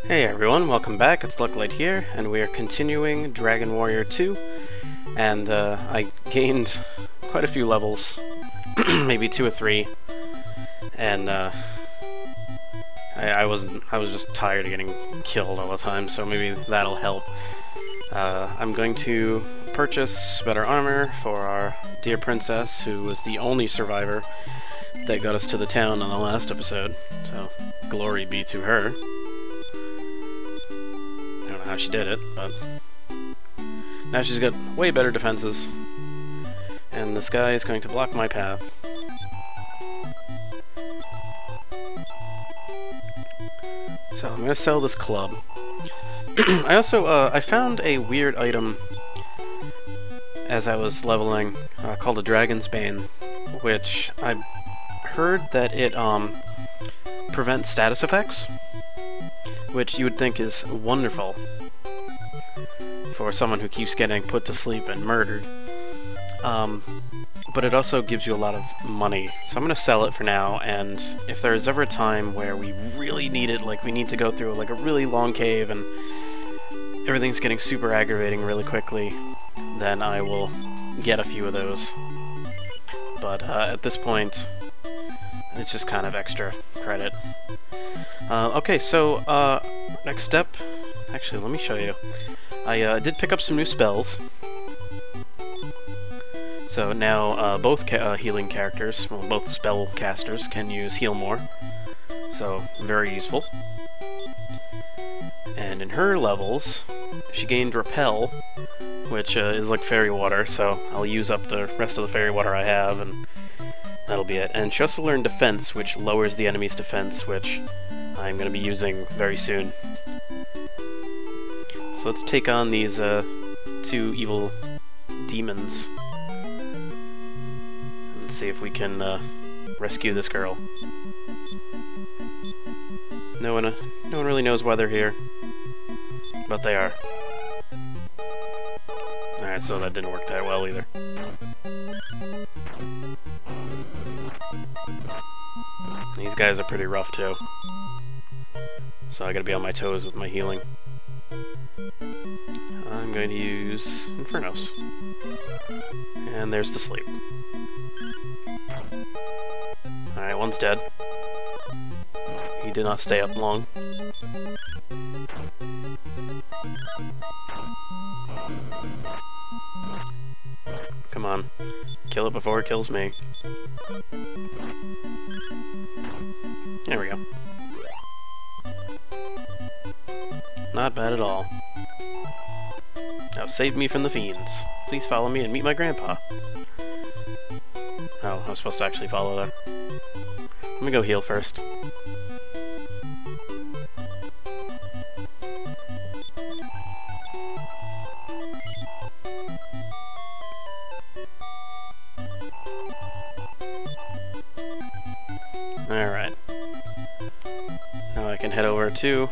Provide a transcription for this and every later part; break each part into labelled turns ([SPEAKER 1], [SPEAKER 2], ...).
[SPEAKER 1] Hey everyone, welcome back, it's Lucklight here, and we are continuing Dragon Warrior 2, and I gained quite a few levels, maybe 2 or 3, and I was just tired of getting killed all the time, so maybe that'll help. I'm going to purchase better armor for our dear princess, who was the only survivor that got us to the town on the last episode, so glory be to her. I don't know how she did it, but now she's got way better defenses, and this guy is going to block my path. So I'm going to sell this club. I also I found a weird item as I was leveling called a Dragon's Bane, which I heard that it prevents status effects, which you would think is wonderful for someone who keeps getting put to sleep and murdered. But it also gives you a lot of money, so I'm going to sell it for now, and if there is ever a time where we really need it, like we need to go through like a really long cave and everything's getting super aggravating really quickly, then I will get a few of those. But at this point, it's just kind of extra credit. Okay, so next step, actually let me show you. I did pick up some new spells. So now both healing characters, well, both spell casters can use Heal More, so very useful. And in her levels, she gained Repel, which is like fairy water, so I'll use up the rest of the fairy water I have, and that'll be it. And she also learned Defense, which lowers the enemy's defense, which I'm going to be using very soon. So let's take on these two evil demons. Let's see if we can rescue this girl. No one really knows why they're here, but they are. Alright, so that didn't work that well either. These guys are pretty rough too, so I gotta be on my toes with my healing. I'm going to use Infernos. And there's the sleep. Alright, one's dead. He did not stay up long. Come on. Kill it before it kills me. There we go. Not bad at all. Now save me from the fiends. Please follow me and meet my grandpa. Oh, I was supposed to actually follow there. Let me go heal first. Alright. Now I can head over to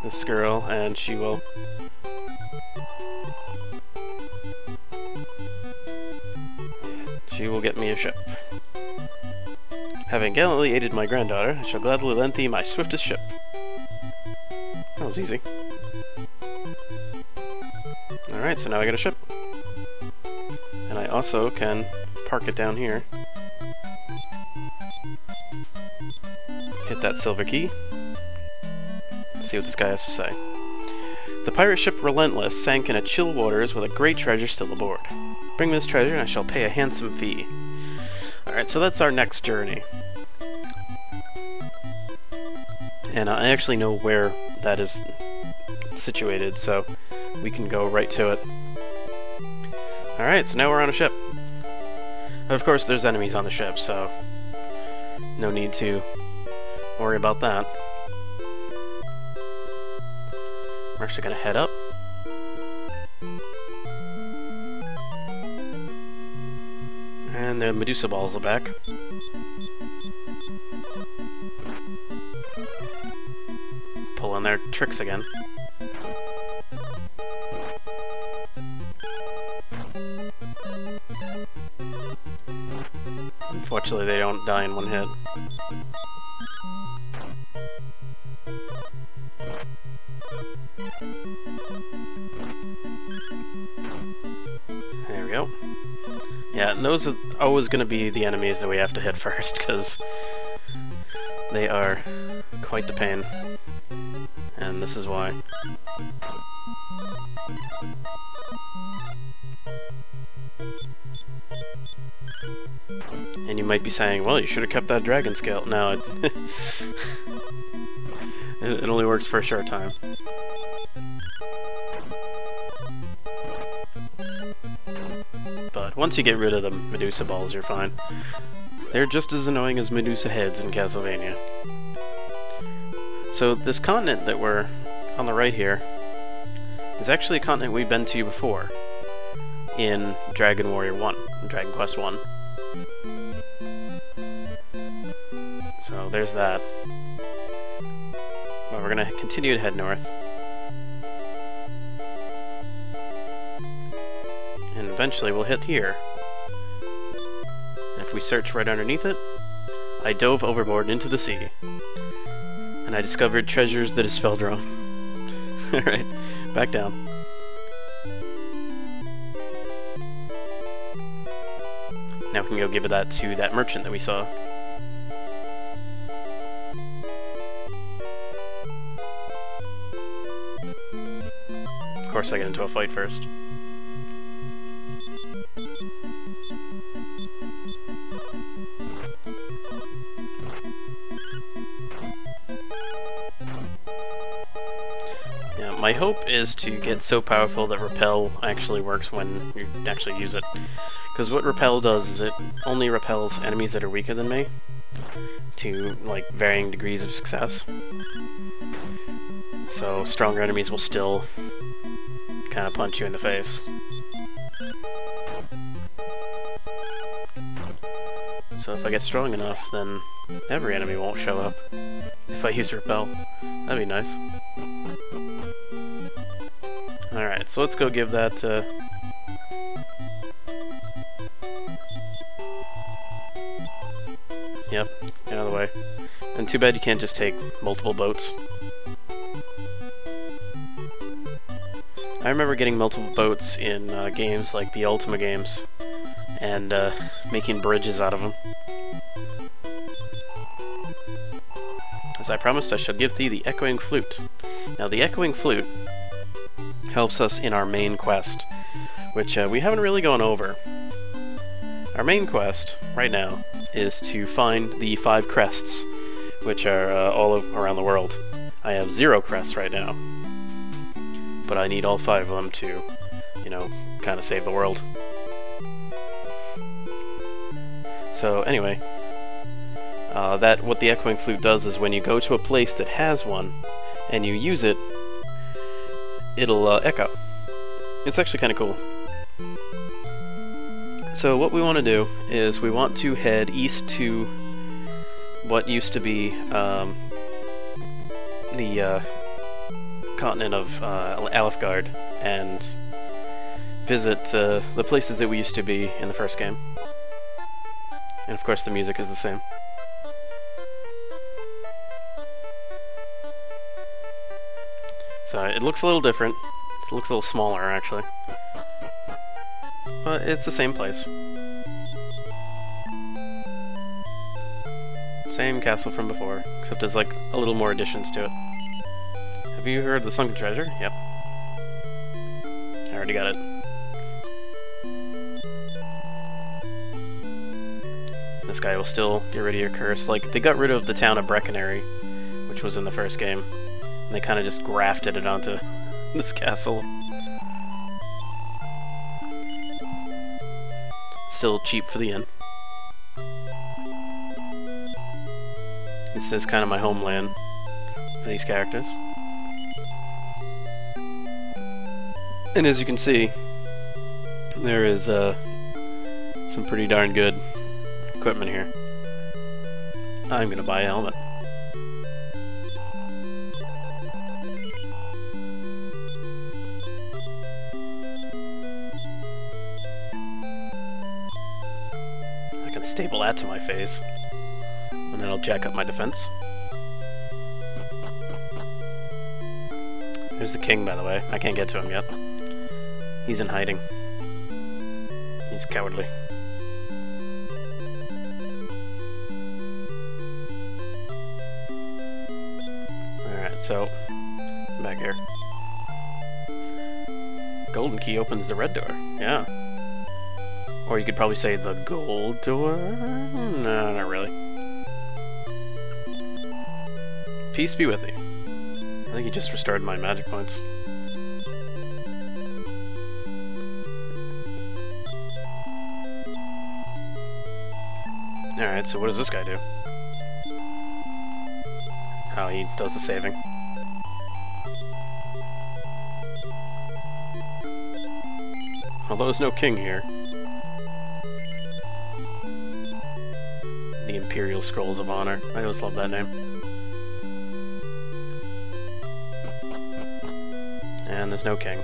[SPEAKER 1] this girl and she will get me a ship. Having gallantly aided my granddaughter, I shall gladly lend thee my swiftest ship. That was easy. Alright, so now I got a ship. And I also can park it down here. Hit that silver key. See what this guy has to say. The pirate ship Relentless sank in chill waters with a great treasure still aboard. Bring me this treasure and I shall pay a handsome fee. Alright, so that's our next journey. And I actually know where that is situated, so we can go right to it. Alright, so now we're on a ship. Of course, there's enemies on the ship, so no need to worry about that. We're actually going to head up. And the Medusa balls are back. Pulling their tricks again. Unfortunately, they don't die in one hit. and those are always going to be the enemies that we have to hit first, because they are quite the pain. And this is why. And you might be saying, well, you should have kept that dragon scale. No, it only works for a short time. But once you get rid of the Medusa balls, you're fine. They're just as annoying as Medusa heads in Castlevania. So this continent that we're on the right here is actually a continent we've been to before in Dragon Warrior 1, Dragon Quest 1. So there's that. Well, we're gonna continue to head north. And eventually we'll hit here. And if we search right underneath it, I dove overboard into the sea. And I discovered treasures that is spelled wrong. Alright, back down. Now we can go give that to that merchant that we saw. Of course I get into a fight first. My hope is to get so powerful that Repel actually works when you actually use it. Because what Repel does is it only repels enemies that are weaker than me to, like, varying degrees of success. So stronger enemies will still kind of punch you in the face. So if I get strong enough, then every enemy won't show up if I use Repel. That'd be nice. Alright, so let's go give that Yep, get out of the way. And too bad you can't just take multiple boats. I remember getting multiple boats in games like the Ultima games, and making bridges out of them. As I promised, I shall give thee the Echoing Flute. Now the Echoing Flute helps us in our main quest, which we haven't really gone over. Our main quest, right now, is to find the 5 crests, which are all around the world. I have 0 crests right now, but I need all 5 of them to, you know, kind of save the world. So anyway, what the Echoing Flute does is when you go to a place that has one, and you use it, it'll echo. It's actually kind of cool. So what we want to do is we want to head east to what used to be the continent of Alefgard, and visit the places that we used to be in the first game. And of course the music is the same. So it looks a little different. It looks a little smaller, actually. But it's the same place. Same castle from before, except there's like a little more additions to it. Have you heard of the Sunken Treasure? Yep. I already got it. This guy will still get rid of your curse. Like, they got rid of the town of Breckenary, which was in the first game. And they kind of just grafted it onto this castle. Still cheap for the inn. This is kind of my homeland for these characters. And as you can see, there is some pretty darn good equipment here. I'm gonna buy a helmet. Staple that to my face, and then I'll jack up my defense. There's the king, by the way. I can't get to him yet. He's in hiding. He's cowardly. So, back here. Golden key opens the red door. Yeah. Or you could probably say the gold door? No, not really. Peace be with you. I think he just restored my magic points. Alright, so what does this guy do? Oh, he does the saving. Although there's no king here. The Imperial Scrolls of Honor. I always love that name. And there's no king.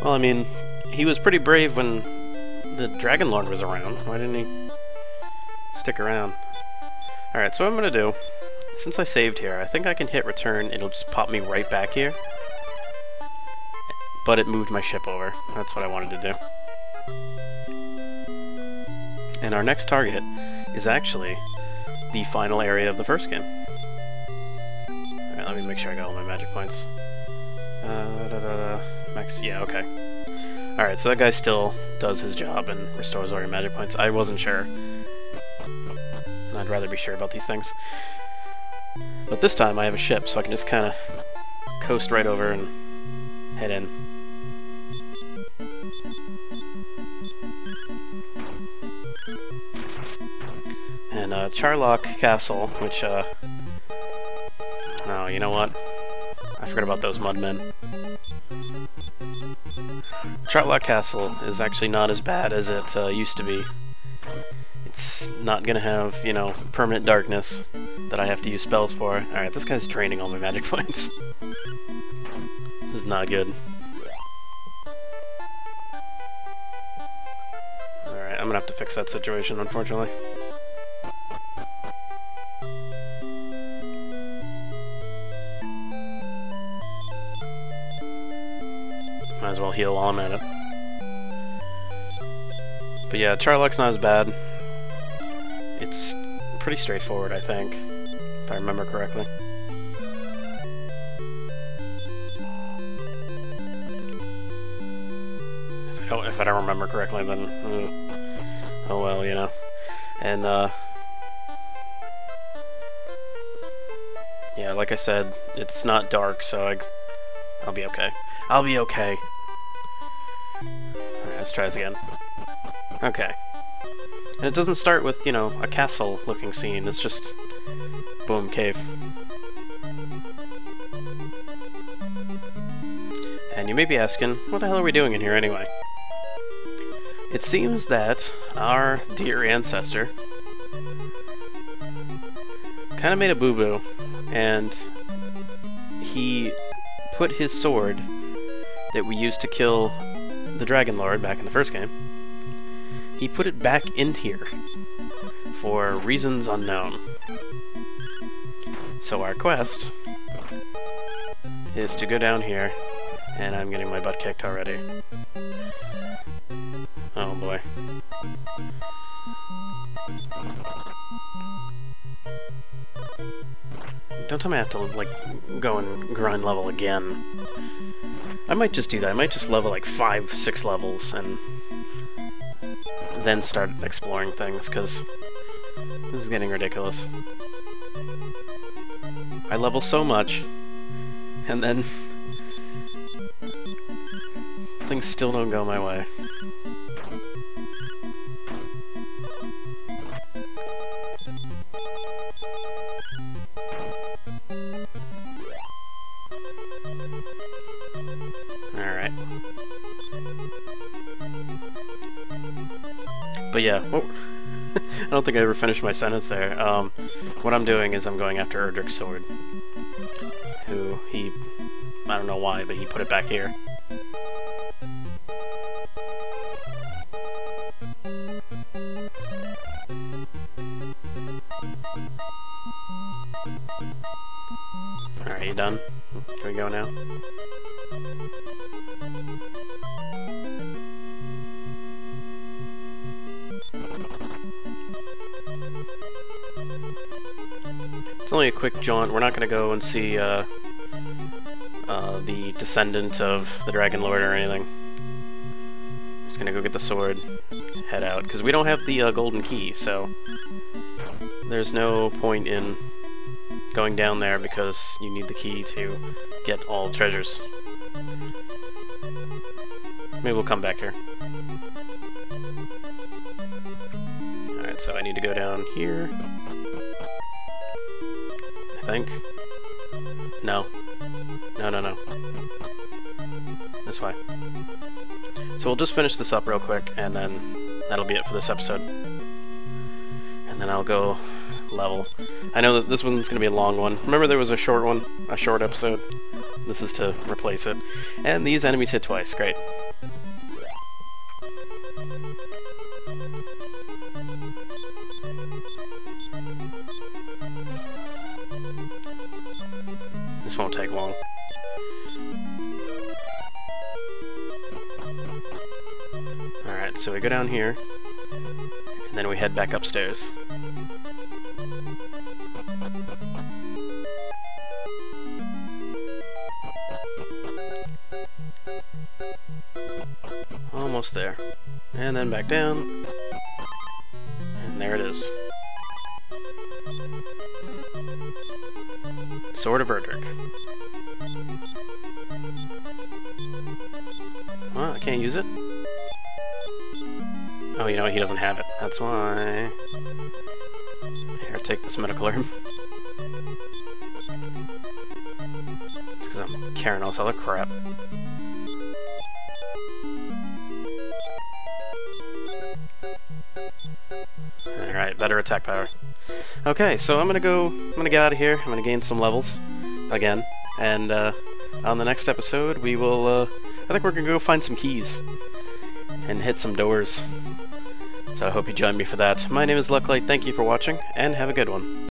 [SPEAKER 1] Well, I mean, he was pretty brave when the Dragon Lord was around. Why didn't he stick around? Alright, so what I'm gonna do, since I saved here, I think I can hit return. It'll just pop me right back here. But it moved my ship over. That's what I wanted to do. And our next target is actually the final area of the first game. Alright, let me make sure I got all my magic points. Max, yeah, okay. Alright, so that guy still does his job and restores all your magic points. I wasn't sure. I'd rather be sure about these things. But this time I have a ship, so I can just kind of coast right over and head in. And Charlock Castle, which, oh, you know what? I forgot about those mudmen. Charlock Castle is actually not as bad as it used to be. It's not gonna have, you know, permanent darkness that I have to use spells for. Alright, this guy's draining all my magic points. This is not good. Alright, I'm gonna have to fix that situation, unfortunately. Might as well heal while I'm at it. But yeah, Charlock's not as bad. It's pretty straightforward, I think, if I remember correctly. If I don't remember correctly, then oh well, you know. And yeah, like I said, it's not dark, so I'll be okay. I'll be okay. Alright, let's try this again. Okay. And it doesn't start with, you know, a castle-looking scene. It's just... boom, cave. And you may be asking, what the hell are we doing in here anyway? It seems that our dear ancestor kind of made a boo-boo, and he put his sword that we used to kill the Dragon Lord back in the first game, he put it back in here for reasons unknown. So our quest is to go down here, and I'm getting my butt kicked already. Oh boy. Don't tell me I have to, like, go and grind level again. I might just do that. I might just level like 5, 6 levels and then start exploring things, because this is getting ridiculous. I level so much, and then things still don't go my way. Alright. But yeah, I don't think I ever finished my sentence there. What I'm doing is I'm going after Erdrick's sword. Who, I don't know why, but he put it back here. Alright, you done? Can we go now? It's only a quick jaunt. We're not going to go and see the descendant of the Dragon Lord or anything. Just going to go get the sword, head out, because we don't have the golden key, so there's no point in going down there because you need the key to get all the treasures. Maybe we'll come back here. Alright, so I need to go down here. I think. No. No. This way. So we'll just finish this up real quick, and then that'll be it for this episode. And then I'll go level. I know that this one's going to be a long one. Remember there was a short one? A short episode? This is to replace it. And these enemies hit twice. Great. This won't take long. Alright, so we go down here, and then we head back upstairs. Almost there. And then back down. And there it is. Sword of Erdrick. Well, I can't use it. Oh, you know what? He doesn't have it. That's why. Here, take this medical herb. It's because I'm carrying all this other crap. Alright, better attack power. Okay, so I'm gonna get out of here. I'm gonna gain some levels again, and on the next episode we will I think we're gonna go find some keys and hit some doors. So I hope you join me for that. My name is Lucklight, thank you for watching, and have a good one.